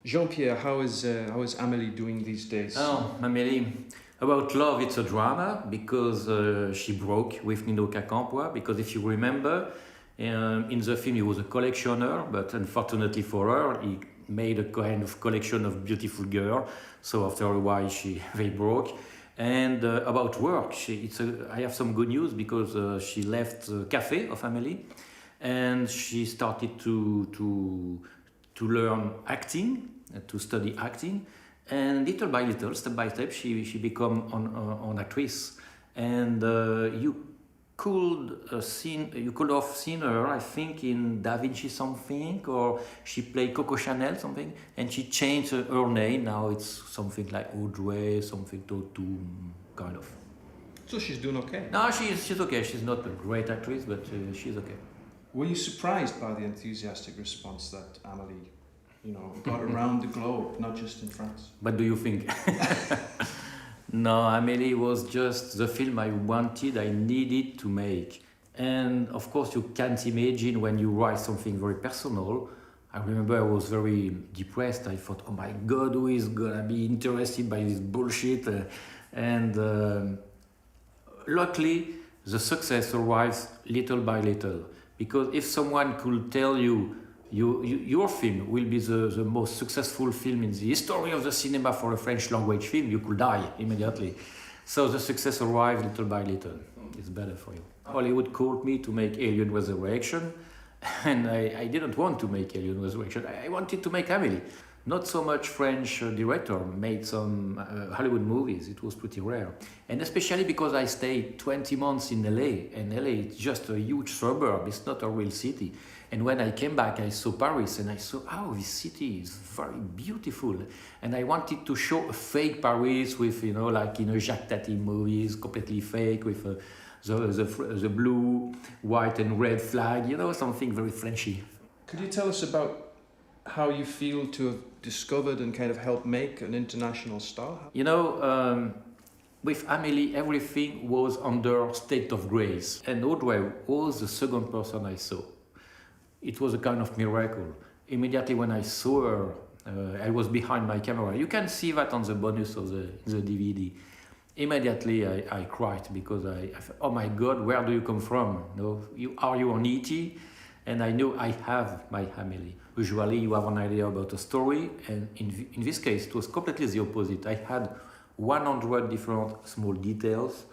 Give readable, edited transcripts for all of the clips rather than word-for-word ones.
Jean-Pierre, how is Amélie doing these days? Oh, Amélie. About love, it's a drama because she broke with Nino Cacampua. Because if you remember, in the film he was a collectioner, but unfortunately for her, he made a kind of collection of beautiful girls. So after a while, they broke. And about work, I have some good news because she left the cafe of Amélie, and she started to learn acting, to study acting, and little by little, step by step, she become an actress. And you could have seen her, I think, in Da Vinci something, or she played Coco Chanel something, and she changed her name. Now it's something like Audrey, something to kind of. So she's doing okay. No, she's okay. She's not a great actress, but she's okay. Were you surprised by the enthusiastic response that Amélie, got around the globe, not just in France? What do you think? No, Amélie was just the film I needed to make. And of course, you can't imagine when you write something very personal. I remember I was very depressed. I thought, oh my God, who is gonna be interested by this bullshit? Luckily, the success arrives little by little. Because if someone could tell you your film will be the most successful film in the history of the cinema for a French language film, you could die immediately. So the success arrived little by little. It's better for you. Hollywood called me to make Alien Resurrection, and I didn't want to make Alien Resurrection. I wanted to make Amélie. Not so much French director made some Hollywood movies. It was pretty rare. And especially because I stayed 20 months in LA, and LA is just a huge suburb. It's not a real city. And when I came back, I saw Paris, and I saw, oh, this city is very beautiful. And I wanted to show a fake Paris with, like in a Jacques Tati movies, completely fake, with the blue, white, and red flag, something very Frenchy. Could you tell us about how you feel to have discovered and kind of helped make an international star? With Amélie, everything was under state of grace. And Audrey was the second person I saw. It was a kind of miracle. Immediately when I saw her, I was behind my camera. You can see that on the bonus of the DVD. Immediately I cried because I thought, oh my God, where do you come from? Are you on E.T.? And I knew I have my Amélie. Usually you have an idea about a story, and in this case it was completely the opposite. I had 100 different small details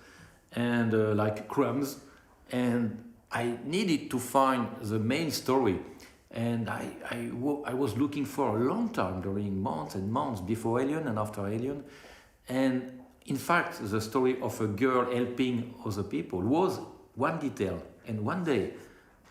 and like crumbs, and I needed to find the main story. And I was looking for a long time, during months and months, before Alien and after Alien. And in fact, the story of a girl helping other people was one detail. And one day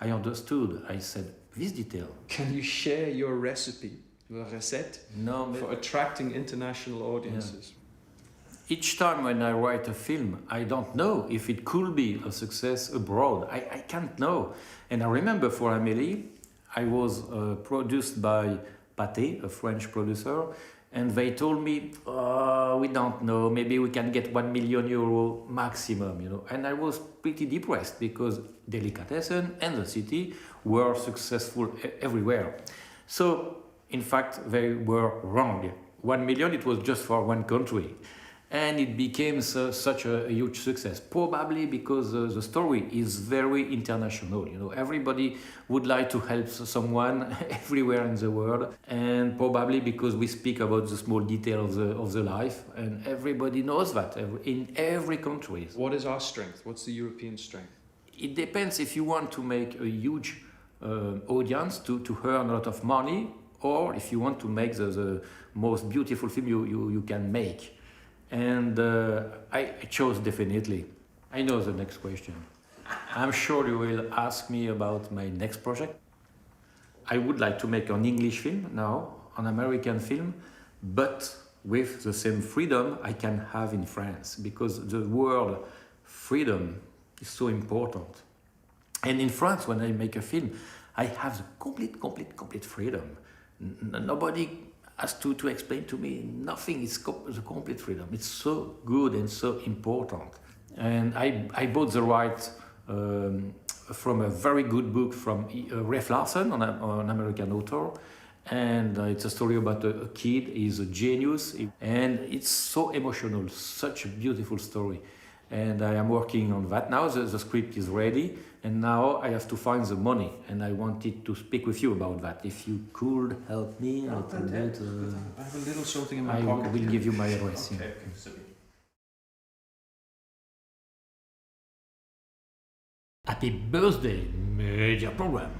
I understood. I said, this detail. Can you share your recipe, your recette, for attracting international audiences? Yeah. Each time when I write a film, I don't know if it could be a success abroad. I can't know. And I remember for Amélie, I was produced by Pathé, a French producer, and they told me, oh, we don't know, maybe we can get €1 million maximum, And I was pretty depressed because Delicatessen and the city were successful everywhere. So, in fact, they were wrong. 1 million, it was just for one country. And it became such a huge success, probably because the story is very international. Everybody would like to help someone everywhere in the world, and probably because we speak about the small detail of the life, and everybody knows that in every country. What is our strength? What's the European strength? It depends if you want to make a huge audience to earn a lot of money, or if you want to make the most beautiful film you can make. And I chose definitely. I know the next question. I'm sure you will ask me about my next project. I would like to make an English film now, an American film, but with the same freedom I can have in France, because the word freedom is so important. And in France, when I make a film, I have the complete freedom. Nobody has to explain to me nothing. It's the complete freedom. It's so good and so important. And I bought the rights from a very good book from Ralph Larson, an American author, And it's a story about a kid. He's a genius, and it's so emotional. Such a beautiful story. And I am working on that now. The script is ready, and now I have to find the money. And I wanted to speak with you about that. If you could help me a little bit, I have a little something in my I pocket. will give you my address. Okay, Yeah. okay, sorry. Happy birthday, Media Program.